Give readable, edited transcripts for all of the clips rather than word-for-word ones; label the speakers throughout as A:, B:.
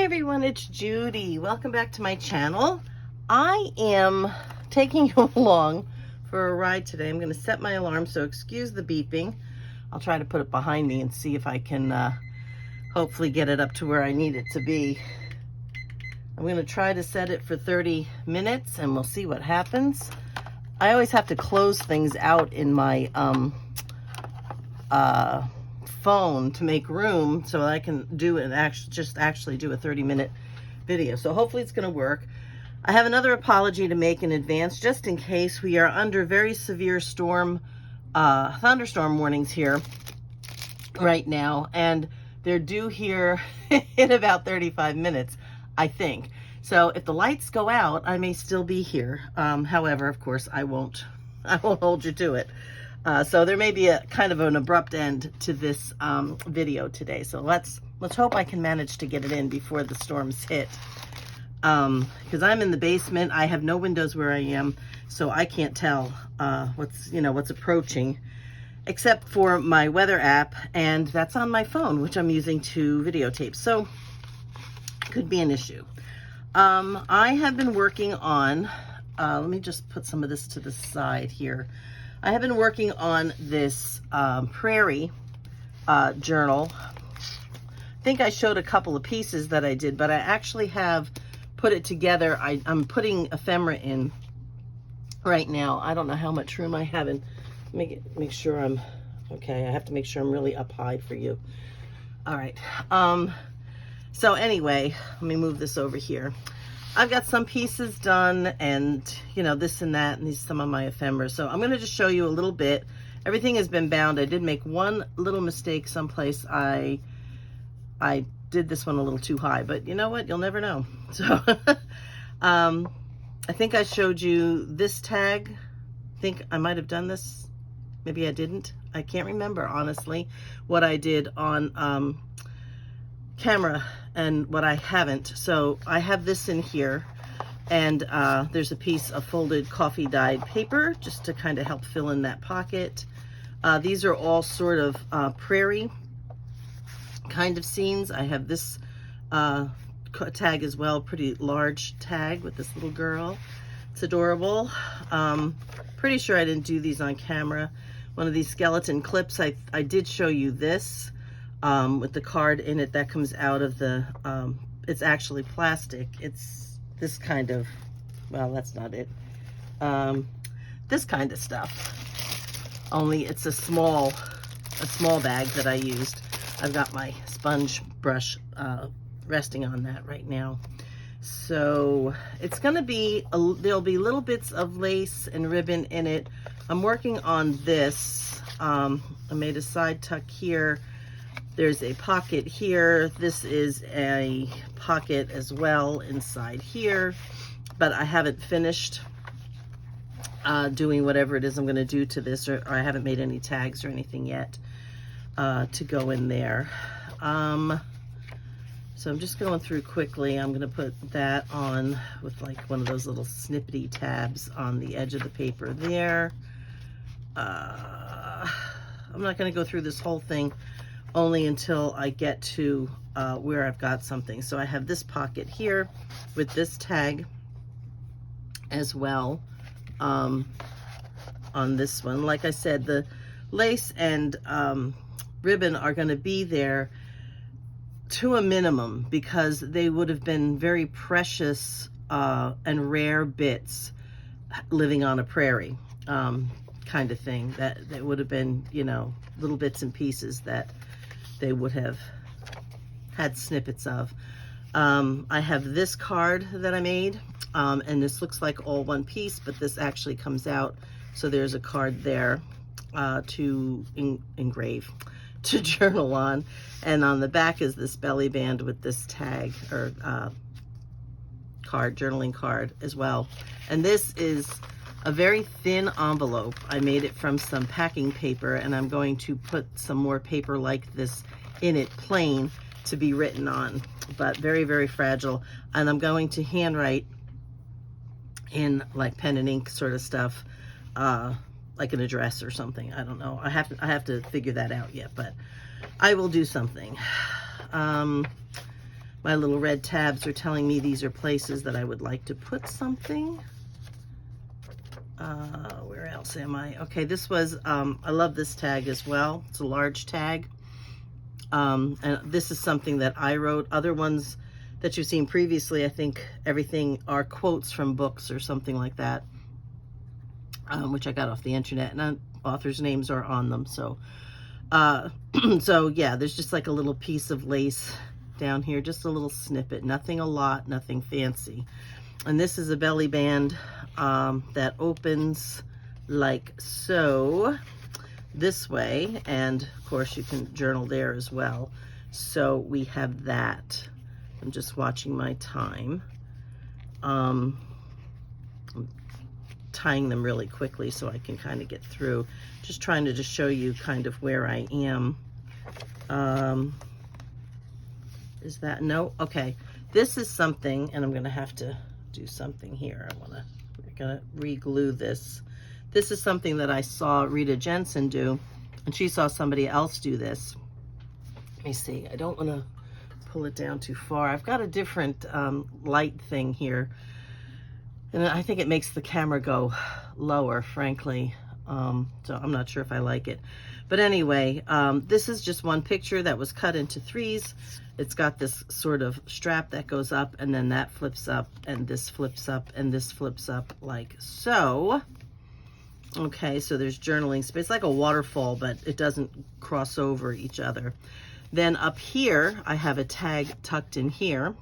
A: everyone, it's Judy. Welcome back to my channel. I am taking you along for a ride today. I'm going to set my alarm, so excuse the beeping. I'll try to put it behind me and see if I can hopefully get it up to where I need it to be. I'm going to try to set it for 30 minutes and we'll see what happens. I always have to close things out in my phone to make room so I can do it actually do a 30-minute video. So hopefully it's going to work. I have another apology to make in advance just in case. We are under very severe thunderstorm warnings here right now, and they're due here in about 35 minutes, I think. So if the lights go out, I may still be here. However, of course, I won't hold you to it. So there may be a kind of an abrupt end to this video today. So let's hope I can manage to get it in before the storms hit. Because I'm in the basement. I have no windows where I am, so I can't tell what's approaching, except for my weather app, and that's on my phone, which I'm using to videotape. So could be an issue. I have been working on, let me just put some of this to the side here. I have been working on this Prairie journal. I think I showed a couple of pieces that I did, but I actually have put it together. I'm putting ephemera in right now. I don't know how much room I have in. Make sure I'm okay. I have to make sure I'm really up high for you. All right. So anyway, let me move this over here. I've got some pieces done, and this and that, and these some of my ephemera. So I'm going to just show you a little bit. Everything has been bound. I did make one little mistake someplace. I did this one a little too high, but you know what? You'll never know. So I think I showed you this tag. I think I might have done this. Maybe I didn't. I can't remember, honestly, what I did on camera and what I haven't. So I have this in here, and there's a piece of folded coffee dyed paper just to kind of help fill in that pocket. These are all sort of Prairie kind of scenes. I have this tag as well, pretty large tag with this little girl. It's adorable. Pretty sure I didn't do these on camera. One of these skeleton clips, I did show you this with the card in it that comes out of the, it's actually plastic. It's this kind of, well, that's not it. This kind of stuff, only it's a small bag that I used. I've got my sponge brush resting on that right now. So it's gonna be, there'll be little bits of lace and ribbon in it. I'm working on this. I made a side tuck here. There's a pocket here. This is a pocket as well inside here, but I haven't finished doing whatever it is I'm gonna do to this, or I haven't made any tags or anything yet to go in there. So I'm just going through quickly. I'm gonna put that on with like one of those little snippety tabs on the edge of the paper there. I'm not gonna go through this whole thing, only until I get to where I've got something. So I have this pocket here with this tag as well on this one. Like I said, the lace and ribbon are going to be there to a minimum because they would have been very precious and rare bits living on a prairie kind of thing. That would have been, little bits and pieces that they would have had snippets of. I have this card that I made, and this looks like all one piece, but this actually comes out. So there's a card there to engrave, to journal on. And on the back is this belly band with this tag or card, journaling card as well. And this is a very thin envelope. I made it from some packing paper, and I'm going to put some more paper like this in it, plain, to be written on, but very, very fragile. And I'm going to handwrite in like pen and ink sort of stuff, like an address or something. I don't know. I have to figure that out yet, but I will do something. my little red tabs are telling me these are places that I would like to put something. Where else am I? Okay, this was, I love this tag as well. It's a large tag. And this is something that I wrote. Other ones that you've seen previously, I think everything are quotes from books or something like that, which I got off the internet, and authors' names are on them. So, so yeah, there's just like a little piece of lace down here, just a little snippet, nothing a lot, nothing fancy. And this is a belly band that opens like so, this way, and of course you can journal there as well. So we have that. I'm just watching my time. I'm tying them really quickly so I can kind of get through. Just trying to just show you kind of where I am. Is that, no? Okay. This is something, and I'm going to have to do something here. We're going to re-glue this. This is something that I saw Rita Jensen do, and she saw somebody else do this. Let me see. I don't want to pull it down too far. I've got a different light thing here, and I think it makes the camera go lower, frankly. So I'm not sure if I like it. But anyway, this is just one picture that was cut into threes. It's got this sort of strap that goes up, and then that flips up, and this flips up, and this flips up like so. Okay, so there's journaling space, like a waterfall, but it doesn't cross over each other. Then up here, I have a tag tucked in here,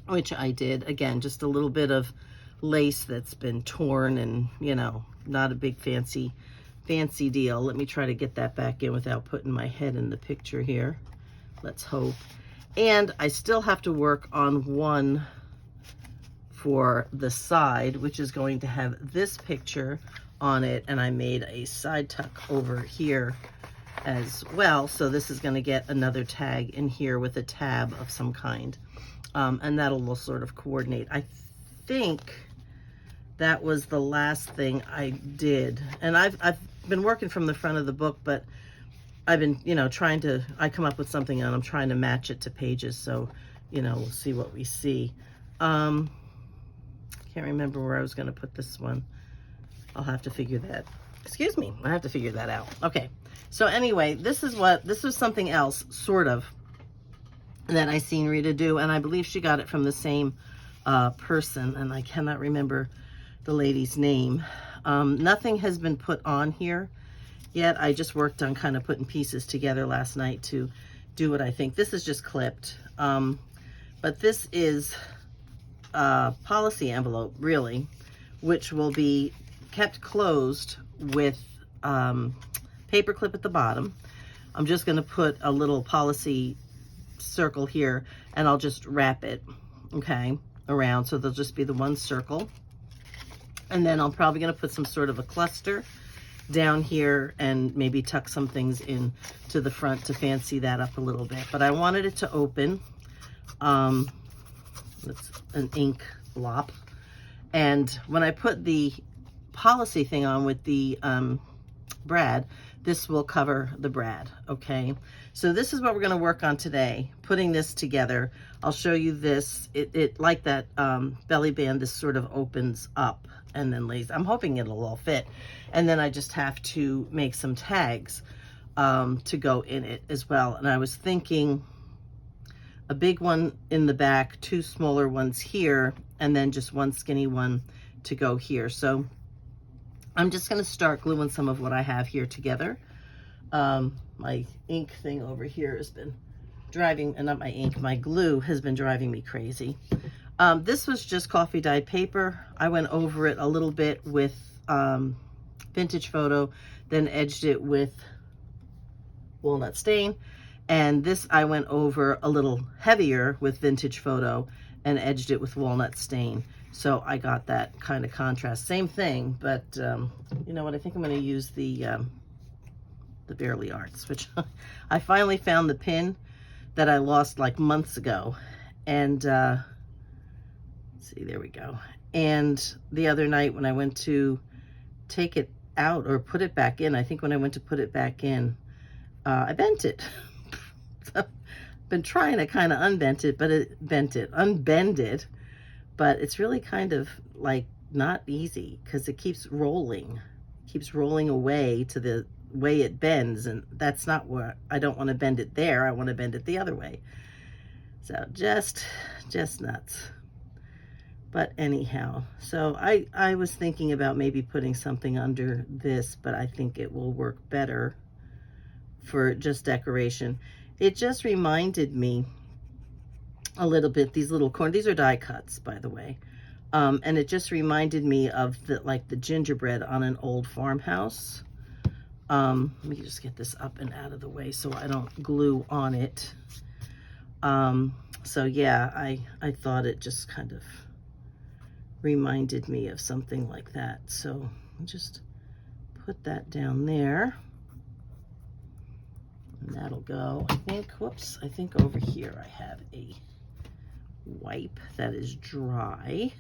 A: which I did, again, just a little bit of lace that's been torn and, you know, not a big fancy deal. Let me try to get that back in without putting my head in the picture here. Let's hope. And I still have to work on one for the side, which is going to have this picture on it, and I made a side tuck over here as well. So this is going to get another tag in here with a tab of some kind, and that'll sort of coordinate. I think that was the last thing I did, and I've been working from the front of the book, but I've been, you know, I come up with something and I'm trying to match it to pages, so, you know, we'll see what we see. Can't remember where I was going to put this one. I'll have to figure that, excuse me, I have to figure that out. Okay, so anyway, this was something else, sort of, that I seen Rita do, and I believe she got it from the same person, and I cannot remember the lady's name. Nothing has been put on here yet. I just worked on kind of putting pieces together last night to do what I think. This is just clipped, but this is a policy envelope, really, which will be kept closed with paper clip at the bottom. I'm just going to put a little policy circle here, and I'll just wrap it, okay, around, so there'll just be the one circle. And then I'm probably going to put some sort of a cluster down here and maybe tuck some things in to the front to fancy that up a little bit. But I wanted it to open. It's an ink blop. And when I put the policy thing on with the brad, this will cover the brad, okay? So this is what we're going to work on today, putting this together. I'll show you this. It like that belly band, this sort of opens up and then lays. I'm hoping it'll all fit. And then I just have to make some tags to go in it as well. And I was thinking a big one in the back, two smaller ones here, and then just one skinny one to go here. So I'm just going to start gluing some of what I have here together. My ink thing over here has been driving, and not my ink, my glue has been driving me crazy. This was just coffee dyed paper. I went over it a little bit with vintage photo, then edged it with walnut stain. And this I went over a little heavier with vintage photo and edged it with walnut stain. So I got that kind of contrast. Same thing, but you know what? I think I'm going to use the Barely Arts, which I finally found the pin that I lost like months ago. And let's see, there we go. And the other night when I went to take it out or put it back in, I think when I went to put it back in, I bent it. So been trying to kind of unbend it, but it's really kind of like not easy because it keeps rolling away to the way it bends, and that's not what I don't want to bend it there. I want to bend it the other way. So just nuts. But anyhow, so I was thinking about maybe putting something under this, but I think it will work better for just decoration. It just reminded me a little bit, these little corners, these are die cuts, by the way. And it just reminded me of like the gingerbread on an old farmhouse. Let me just get this up and out of the way so I don't glue on it. So yeah, I thought it just kind of reminded me of something like that. So I'll just put that down there. And that'll go, I think, whoops, I think over here I have a wipe that is dry.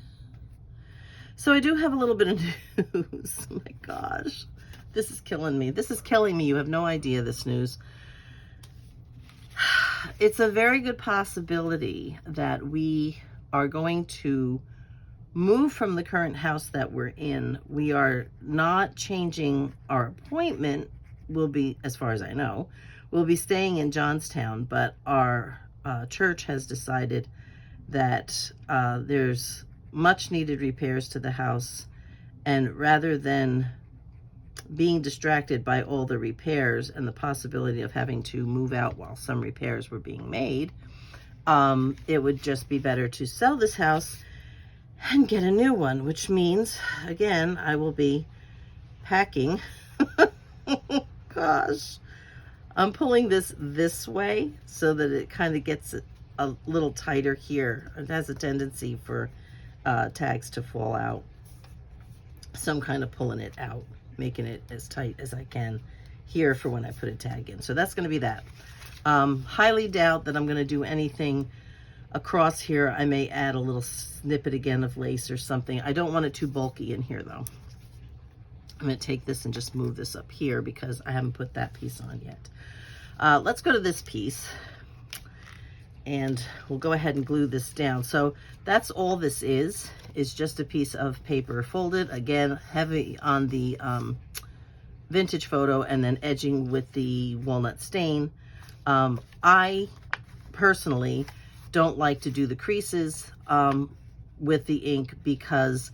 A: So I do have a little bit of news. Oh my gosh, this is killing me. This is killing me. You have no idea, this news. It's a very good possibility that we are going to move from the current house that we're in. We are not changing our appointment. We'll be, as far as I know, we'll be staying in Johnstown, but our church has decided that there's much needed repairs to the house, and rather than being distracted by all the repairs and the possibility of having to move out while some repairs were being made, it would just be better to sell this house and get a new one, which means, again, I will be packing. Gosh, I'm pulling this way so that it kind of gets a little tighter here. It has a tendency for tags to fall out. So I'm kind of pulling it out, making it as tight as I can here for when I put a tag in. So that's going to be that. Highly doubt that I'm going to do anything across here. I may add a little snippet again of lace or something. I don't want it too bulky in here though. I'm going to take this and just move this up here because I haven't put that piece on yet. Let's go to this piece and we'll go ahead and glue this down. So that's all this is just a piece of paper folded, again, heavy on the vintage photo and then edging with the walnut stain. I personally don't like to do the creases with the ink because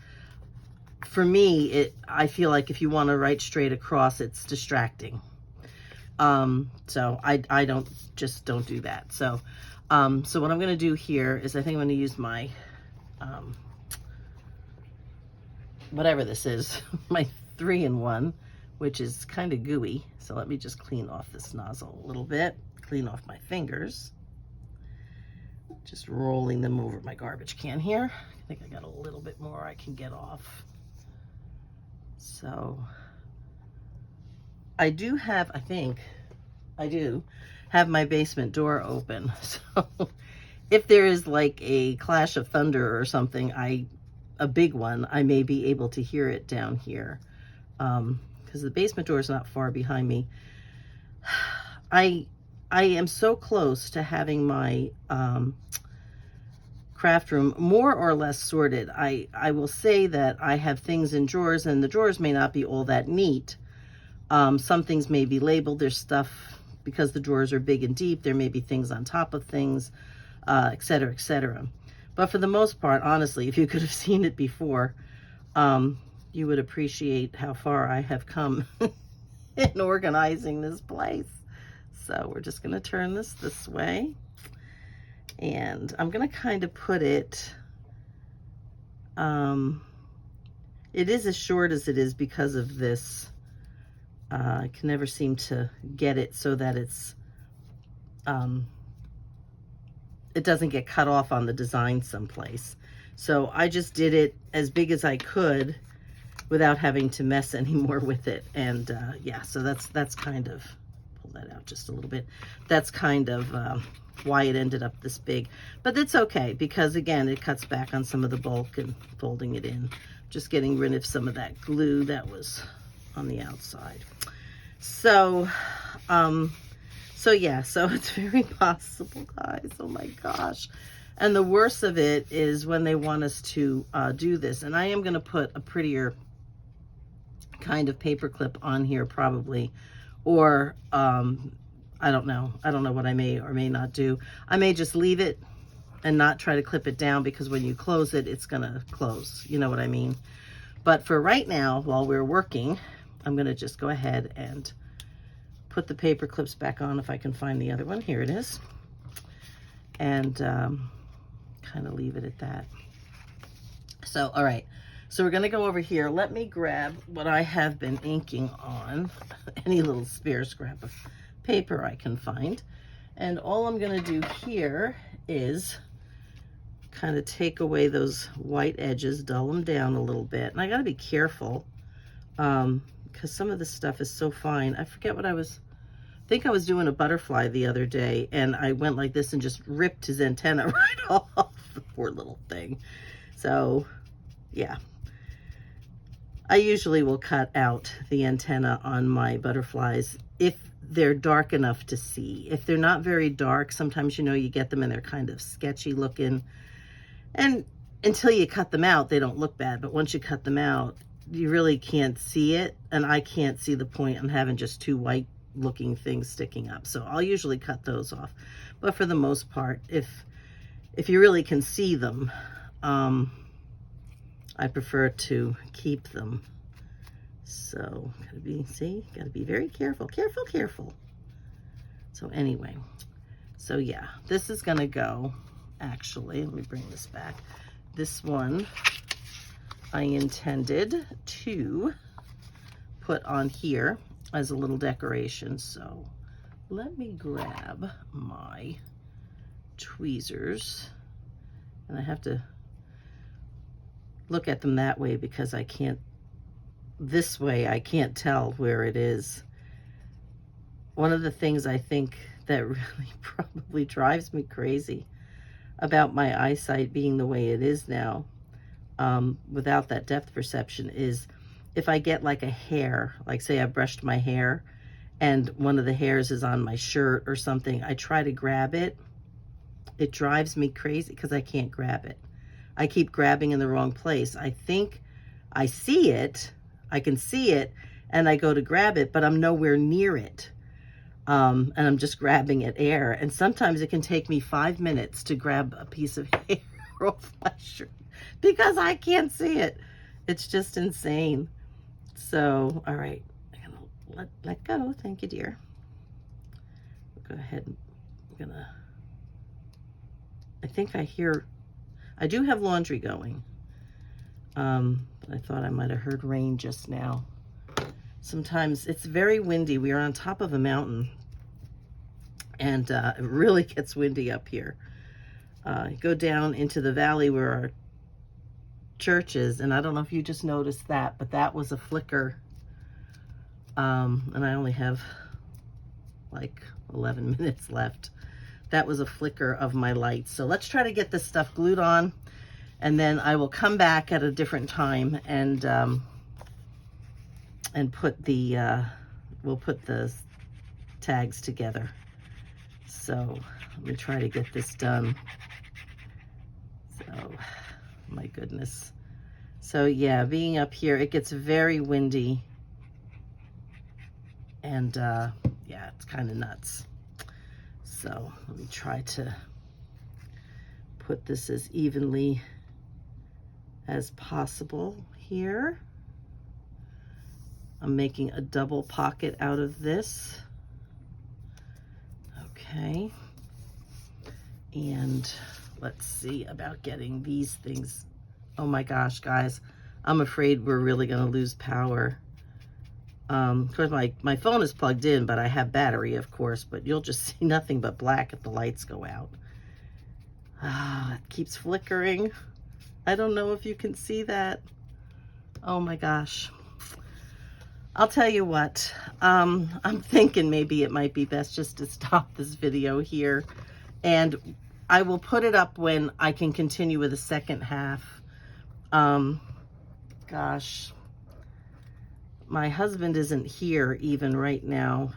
A: for me, I feel like if you want to write straight across, it's distracting. So I don't do that. So what I'm going to do here is I think I'm going to use my, whatever this is, my 3-in-1, which is kind of gooey. So let me just clean off this nozzle a little bit, clean off my fingers. Just rolling them over my garbage can here. I think I got a little bit more I can get off. So I do have, I think I do have my basement door open. So if there is like a clash of thunder or something, a big one, I may be able to hear it down here. Because the basement door is not far behind me. I am so close to having my craft room more or less sorted. I will say that I have things in drawers, and the drawers may not be all that neat. Some things may be labeled. There's stuff, because the drawers are big and deep, there may be things on top of things, etc., etc. But for the most part, honestly, if you could have seen it before, you would appreciate how far I have come in organizing this place. So we're just going to turn this way. And I'm going to kind of put it, it is as short as it is because of this. I can never seem to get it so that it's, it doesn't get cut off on the design someplace. So I just did it as big as I could without having to mess anymore with it. And yeah, so that's kind of, pull that out just a little bit. That's kind of why it ended up this big. But it's okay, because again, it cuts back on some of the bulk and folding it in. Just getting rid of some of that glue that was on the outside. So So yeah, so it's very possible, guys. Oh my gosh. And the worst of it is when they want us to do this. And I am going to put a prettier kind of paper clip on here probably. Or, I don't know. I don't know what I may or may not do. I may just leave it and not try to clip it down, because when you close it, it's going to close. You know what I mean? But for right now, while we're working, I'm going to just go ahead and put the paper clips back on if I can find the other one. Here it is. And kind of leave it at that. So, all right. So we're going to go over here. Let me grab what I have been inking on. Any little spare scrap of paper I can find. And all I'm going to do here is kind of take away those white edges, dull them down a little bit. And I got to be careful because some of this stuff is so fine. I forget what I think I was doing a butterfly the other day, and I went like this and just ripped his antenna right off. The poor little thing. So, yeah. I usually will cut out the antenna on my butterflies if they're dark enough to see. If they're not very dark, sometimes, you know, you get them and they're kind of sketchy looking. And until you cut them out, they don't look bad. But once you cut them out, you really can't see it. And I can't see the point in having just two white looking things sticking up. So I'll usually cut those off. But for the most part, if you really can see them, I prefer to keep them. So gotta be very careful, careful. So anyway, so yeah, this is gonna go, actually, let me bring this back. This one I intended to put on here as a little decoration. So let me grab my tweezers, and I have to look at them that way because I can't, this way I can't tell where it is. One of the things I think that really probably drives me crazy about my eyesight being the way it is now, without that depth perception, is if I get like a hair, like say I brushed my hair and one of the hairs is on my shirt or something, I try to grab it. It drives me crazy because I can't grab it. I keep grabbing in the wrong place. I think I see it, I can see it, and I go to grab it, but I'm nowhere near it. And I'm just grabbing at air. And sometimes it can take me 5 minutes to grab a piece of hair off my shirt because I can't see it. It's just insane. So, all right, I'm gonna let go. Thank you, dear. Go ahead. I think I do have laundry going. But I thought I might have heard rain just now. Sometimes it's very windy. We are on top of a mountain, and it really gets windy up here. Go down into the valley where our church is, and I don't know if you just noticed that, but that was a flicker. And I only have like 11 minutes left. That was a flicker of my light. So let's try to get this stuff glued on, and then I will come back at a different time and put the we'll put the tags together. So let me try to get this done. So my goodness. So yeah, being up here, it gets very windy, and yeah, it's kind of nuts. So let me try to put this as evenly as possible here. I'm making a double pocket out of this. Okay. And let's see about getting these things. Oh my gosh, guys, I'm afraid we're really going to lose power. Of course, my phone is plugged in, but I have battery, of course, but you'll just see nothing but black if the lights go out. It keeps flickering. I don't know if you can see that. Oh my gosh. I'll tell you what, I'm thinking maybe it might be best just to stop this video here, and I will put it up when I can continue with the second half. Gosh, my husband isn't here even right now.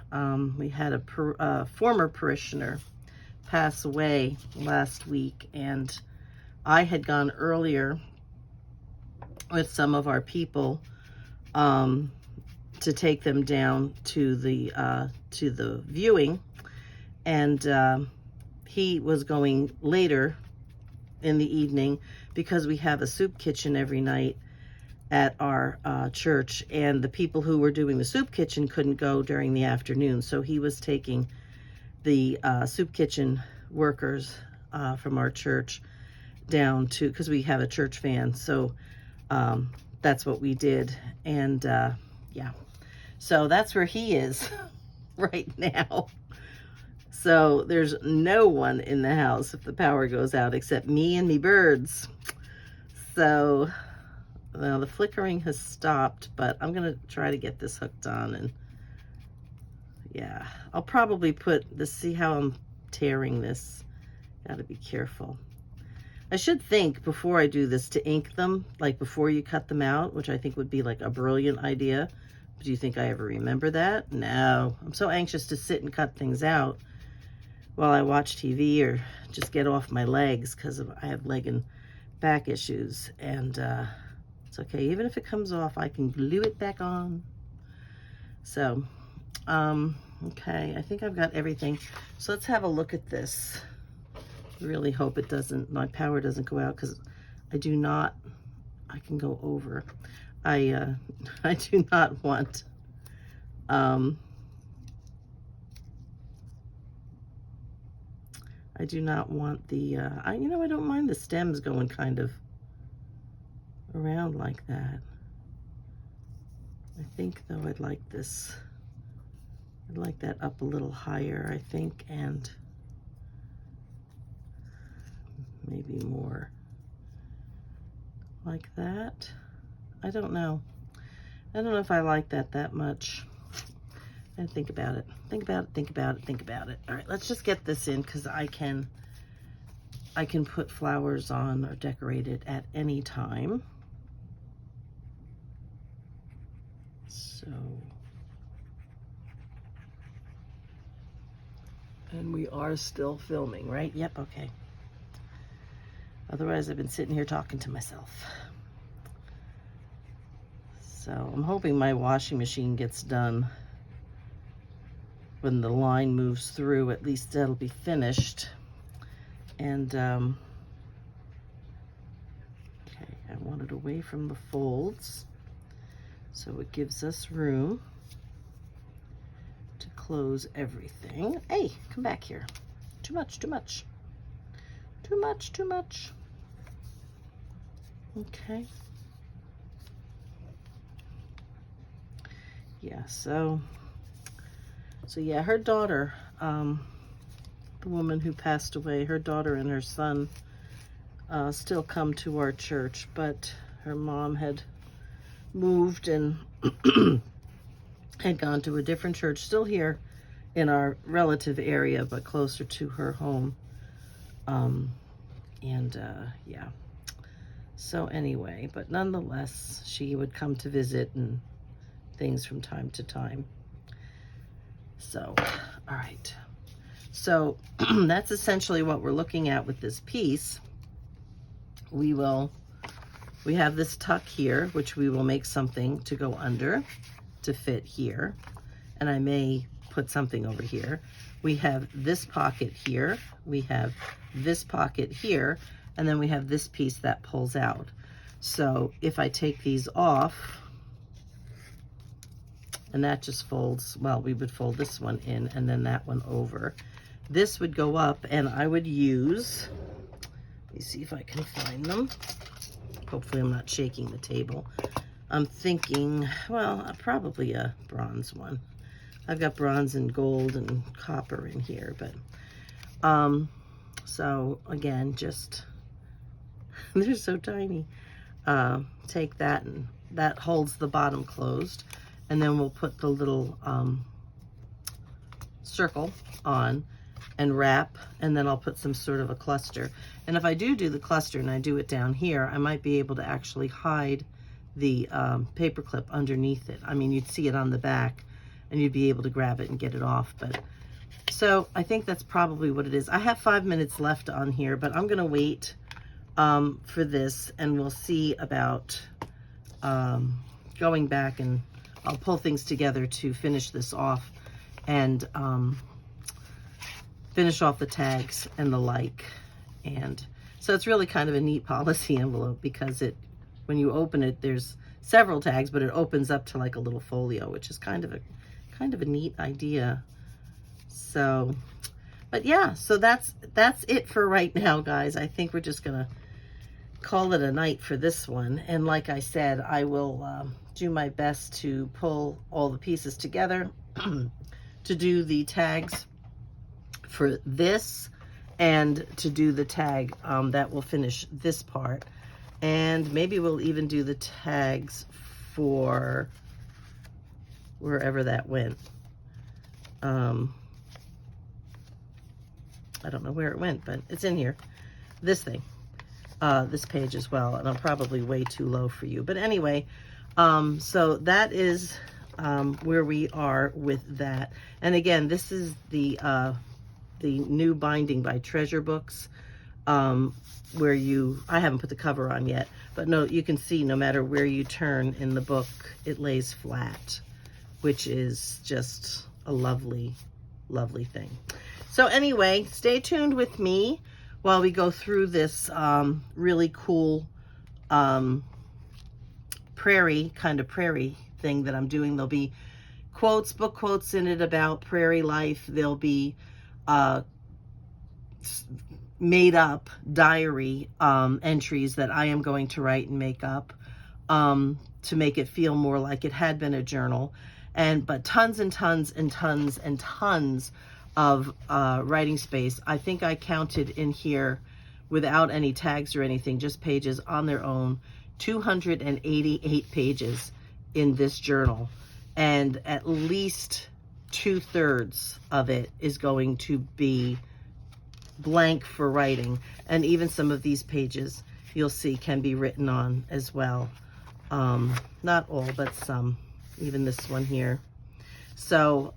A: We had a former parishioner pass away last week, and I had gone earlier with some of our people to take them down to the viewing, and he was going later in the evening because we have a soup kitchen every night at our church, and the people who were doing the soup kitchen couldn't go during the afternoon, so he was taking the soup kitchen workers from our church down to, because we have a church van, so that's what we did. And yeah, so that's where he is right now. So there's no one in the house if the power goes out except me and me birds. So now the flickering has stopped, but I'm gonna try to get this hooked on. And yeah, I'll probably put this, see how I'm tearing this, gotta be careful. I should think before I do this to ink them, like before you cut them out, which I think would be like a brilliant idea. Do you think I ever remember that? No, I'm so anxious to sit and cut things out while I watch TV or just get off my legs, because I have leg and back issues. And it's okay, even if it comes off, I can glue it back on. So okay, I think I've got everything. So let's have a look at this. Really hope it doesn't, my power doesn't go out, because I do not, I can go over. I do not want I do not want the you know, I don't mind the stems going kind of around like that. I think though I'd like this, I'd like that up a little higher, I think, and maybe more like that. I don't know. I don't know if I like that much. And think about it. Think about it, think about it, think about it. All right, let's just get this in, because I can put flowers on or decorate it at any time. So, and we are still filming, right? Yep, okay. Otherwise, I've been sitting here talking to myself. So I'm hoping my washing machine gets done when the line moves through. At least that'll be finished. And okay, I want it away from the folds, so it gives us room to close everything. Hey, come back here. Too much, too much. Too much, too much. Okay. Yeah, so yeah, her daughter, the woman who passed away, her daughter and her son still come to our church, but her mom had moved and had gone to a different church, still here in our relative area, but closer to her home. Yeah. So anyway, but nonetheless, she would come to visit and things from time to time. So, all right. So that's essentially what we're looking at with this piece. We have this tuck here, which we will make something to go under to fit here. And I may put something over here. We have this pocket here. We have this pocket here. And then we have this piece that pulls out. So if I take these off, and that just folds, well, we would fold this one in and then that one over. This would go up, and I would use, let me see if I can find them. Hopefully I'm not shaking the table. I'm thinking, well, probably a bronze one. I've got bronze and gold and copper in here, but, so again, just, they're so tiny. Take that, and that holds the bottom closed. And then we'll put the little circle on and wrap, and then I'll put some sort of a cluster. And if I do the cluster and I do it down here, I might be able to actually hide the paper clip underneath it. I mean, you'd see it on the back and you'd be able to grab it and get it off. But so I think that's probably what it is. I have 5 minutes left on here, but I'm gonna wait for this, and we'll see about going back, and I'll pull things together to finish this off and finish off the tags and the like. And so it's really kind of a neat policy envelope, because when you open it, there's several tags, but it opens up to like a little folio, which is kind of a neat idea. So, but yeah, so that's it for right now, guys. I think we're just gonna call it a night for this one. And like I said, I will do my best to pull all the pieces together to do the tags for this, and to do the tag that will finish this part. And maybe we'll even do the tags for wherever that went. I don't know where it went, but it's in here. This thing, this page as well. And I'm probably way too low for you. But anyway, so that is where we are with that. And again, this is the new binding by Treasure Books, where I haven't put the cover on yet, but no, you can see no matter where you turn in the book, it lays flat, which is just a lovely, lovely thing. So anyway, stay tuned with me while we go through this really cool prairie thing that I'm doing. There'll be quotes, book quotes in it about prairie life. There'll be made up diary entries that I am going to write and make up to make it feel more like it had been a journal. But tons and tons and tons and tons of writing space. I think I counted in here, without any tags or anything, just pages on their own, 288 pages in this journal. And at least 2/3 of it is going to be blank for writing. And even some of these pages, you'll see, can be written on as well. Not all, but some. Even this one here. So,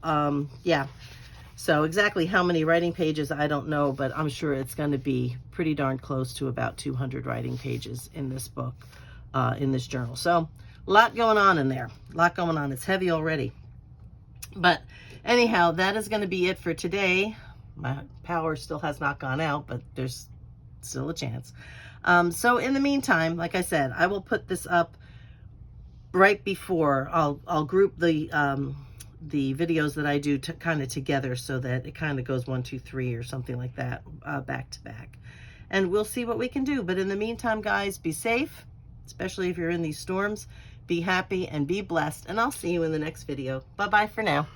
A: yeah. So exactly how many writing pages, I don't know, but I'm sure it's going to be pretty darn close to about 200 writing pages in this book, in this journal. So a lot going on in there. A lot going on. It's heavy already. But anyhow, that is going to be it for today. My power still has not gone out, but there's still a chance. So in the meantime, like I said, I will put this up right before. I'll group the videos that I do kind of together, so that it kind of goes 1, 2, 3 or something like that, back to back. And we'll see what we can do. But in the meantime, guys, be safe, especially if you're in these storms. Be happy and be blessed. And I'll see you in the next video. Bye-bye for now.